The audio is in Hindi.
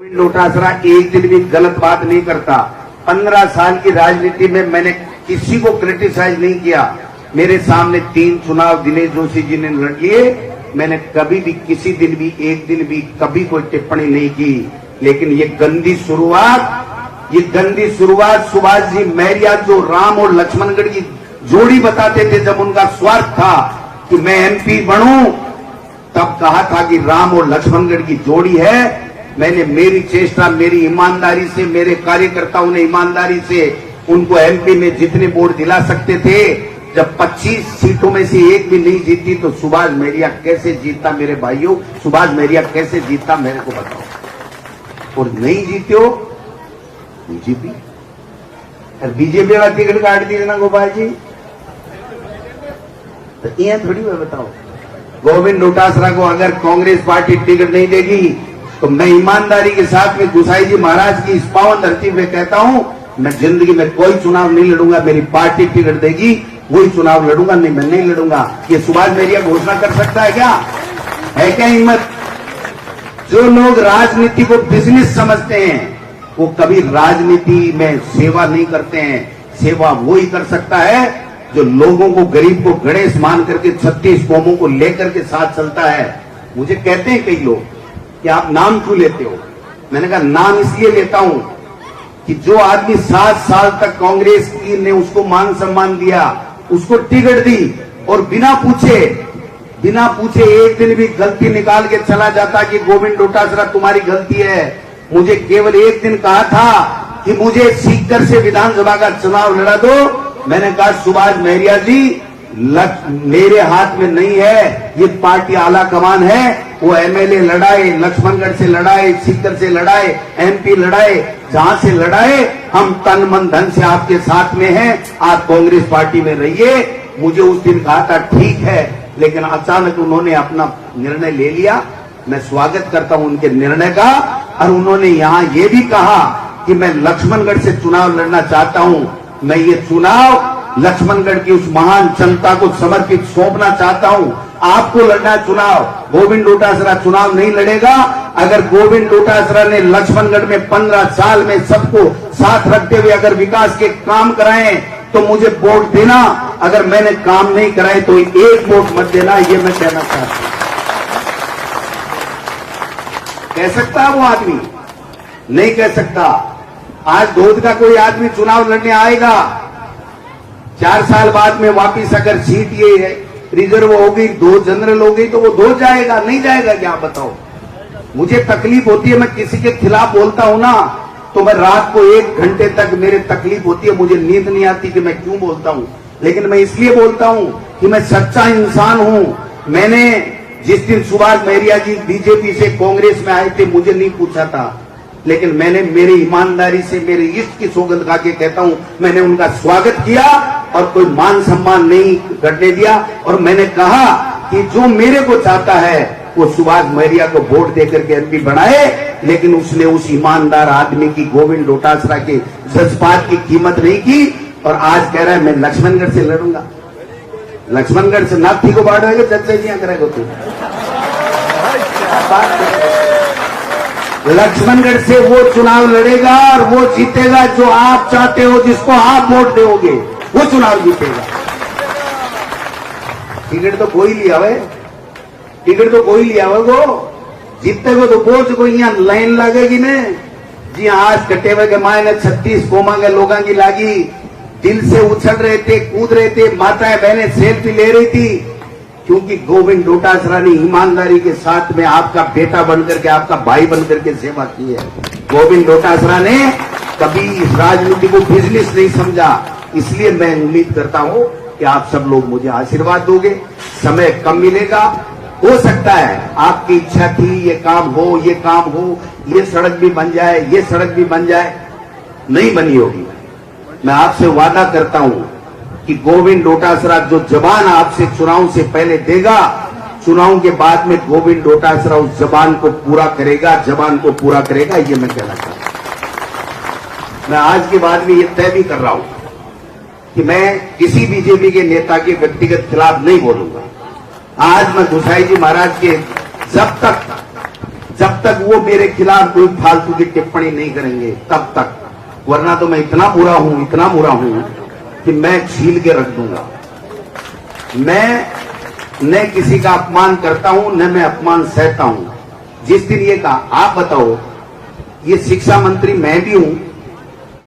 गोविंद डोटासरा एक दिन भी गलत बात नहीं करता। 15 साल की राजनीति में मैंने किसी को क्रिटिसाइज नहीं किया। मेरे सामने 3 चुनाव दिनेश जोशी जी ने लड़ लिए, मैंने कभी भी किसी दिन भी एक दिन भी कभी कोई टिप्पणी नहीं की। लेकिन ये गंदी शुरुआत सुभाष जी मैरिया जो राम और लक्ष्मणगढ़ की जोड़ी बताते थे, जब उनका स्वार्थ था कि मैं एमपी बनूं, तब कहा था कि राम और लक्ष्मणगढ़ की जोड़ी है। मैंने मेरी चेष्टा, मेरी ईमानदारी से, मेरे कार्यकर्ताओं ने ईमानदारी से उनको एमपी में जितने वोट दिला सकते थे, जब 25 सीटों में से एक भी नहीं जीती तो सुभाष मैरिया कैसे जीता? मेरे भाइयों, सुभाष मैरिया कैसे जीता मेरे को बताओ। और नहीं जीते हो बीजेपी, बीजेपी का टिकट काट दिए ना गोपाल जी, तो ये थोड़ी है बताओ। गोविंद डोटासरा को अगर कांग्रेस पार्टी टिकट नहीं देगी तो मैं ईमानदारी के साथ में गुसाई जी महाराज की इस पावन धरती में कहता हूं, मैं जिंदगी में कोई चुनाव नहीं लड़ूंगा। मेरी पार्टी टिकट देगी वही चुनाव लड़ूंगा, नहीं मैं नहीं लड़ूंगा। ये सुभाष मैरिया घोषणा कर सकता है क्या? है क्या हिम्मत? जो लोग राजनीति को बिजनेस समझते हैं वो कभी राजनीति में सेवा नहीं करते हैं। सेवा वो ही कर सकता है जो लोगों को, गरीब को गणेश मान करके 36 कौमों को लेकर के साथ चलता है। मुझे कहते हैं कई लोग कि आप नाम क्यों लेते हो? मैंने कहा नाम इसलिए लेता हूं कि जो आदमी 7 साल तक कांग्रेस की ने उसको मान सम्मान दिया, उसको टिकट दी और बिना पूछे एक दिन भी गलती निकाल के चला जाता कि गोविंद डोटासरा तुम्हारी गलती है। मुझे केवल एक दिन कहा था कि मुझे सीकर से विधानसभा का चुनाव लड़ा दो। मैंने कहा सुभाष मैरिया जी, मेरे हाथ में नहीं है, ये पार्टी आला कमान है। वो एमएलए लड़ाए, लक्ष्मणगढ़ से लड़ाए, सीकर से लड़ाए, एमपी लड़ाए, जहां से लड़ाए, हम तन मन धन से आपके साथ में हैं। आप कांग्रेस पार्टी में रहिए। मुझे उस दिन कहा था ठीक है, लेकिन अचानक उन्होंने अपना निर्णय ले लिया। मैं स्वागत करता हूं उनके निर्णय का। और उन्होंने यहां ये भी कहा कि मैं लक्ष्मणगढ़ से चुनाव लड़ना चाहता हूं। मैं ये चुनाव लक्ष्मणगढ़ की उस महान जनता को समर्पित सौंपना चाहता हूं। आपको लड़ना चुनाव, गोविंद डोटासरा चुनाव नहीं लड़ेगा। अगर गोविंद डोटासरा ने लक्ष्मणगढ़ में 15 साल में सबको साथ रखते हुए अगर विकास के काम कराए तो मुझे वोट देना। अगर मैंने काम नहीं कराए तो एक वोट मत देना, ये मैं कहना चाहता हूं। कह सकता है वो आदमी? नहीं कह सकता। आज धोध का कोई आदमी चुनाव लड़ने आएगा, 4 साल बाद में वापिस अगर सीट ये है रिजर्व हो गई, 2 जनरल हो गई, तो वो 2 जाएगा, नहीं जाएगा क्या? बताओ। मुझे तकलीफ होती है, मैं किसी के खिलाफ बोलता हूं ना तो मैं रात को 1 घंटे तक मेरे तकलीफ होती है, मुझे नींद नहीं आती कि मैं क्यों बोलता हूं। लेकिन मैं इसलिए बोलता हूं कि मैं सच्चा इंसान हूं। मैंने जिस दिन सुभाष मैरिया जी बीजेपी से कांग्रेस में आए थे, मुझे नहीं पूछा था, लेकिन मैंने मेरी ईमानदारी से, मेरे इश्क की सौगंध खा के कहता हूं, मैंने उनका स्वागत किया और कोई मान सम्मान नहीं करने दिया। और मैंने कहा कि जो मेरे को चाहता है वो सुभाष मैरिया को वोट देकर के एमपी बनाए, लेकिन उसने उस ईमानदार आदमी की, गोविंद डोटासरा के जज्बात की कीमत नहीं की। और आज कह रहा है मैं लक्ष्मणगढ़ से लड़ूंगा। लक्ष्मणगढ़ से नाथी को बाढ़ेगा, जज्जियां करेगा तू। लक्ष्मणगढ़ से वो चुनाव लड़ेगा और वो जीतेगा जो आप चाहते हो, जिसको आप वोट दोगे वो चुनाव जीतेगा। टिकट तो कोई लिया हुआ, टिकट तो कोई लिया हुआ, वो जीतेगा तो बोझ को यहाँ लाइन लगेगी ने जी। आज कटे हुए के मायने 36 कौमा के लोगों की लागी, दिल से उछल रहे थे, कूद रहे थे, माताएं बहनें सेल्फी ले रही थी, क्योंकि गोविंद डोटासरा ने ईमानदारी के साथ में आपका बेटा बनकर के, आपका भाई बनकर के सेवा की है। गोविंद डोटासरा ने कभी इस राजनीति को बिजनेस नहीं समझा। इसलिए मैं उम्मीद करता हूं कि आप सब लोग मुझे आशीर्वाद दोगे। समय कम मिलेगा, हो सकता है आपकी इच्छा थी ये काम हो, ये काम हो, ये सड़क भी बन जाए, ये सड़क भी बन जाए, नहीं बनी होगी। मैं आपसे वादा करता हूं कि गोविंद डोटासरा जो जबान आपसे चुनाव से पहले देगा, चुनाव के बाद में गोविंद डोटासरा उस जबान को पूरा करेगा, जबान को पूरा करेगा, ये मैं कहना चाहता हूं। मैं आज के बाद में ये तय भी कर रहा हूं कि मैं किसी बीजेपी के नेता के व्यक्तिगत खिलाफ नहीं बोलूंगा। आज मैं गुसाई जी महाराज के जब तक जब तक वो मेरे खिलाफ कोई फालतू की टिप्पणी नहीं करेंगे तब तक, वरना तो मैं इतना बुरा हूं कि मैं छील के रख दूंगा। मैं न किसी का अपमान करता हूं न मैं अपमान सहता हूं। जिस दिन ये कहा, आप बताओ, ये शिक्षा मंत्री मैं भी हूं,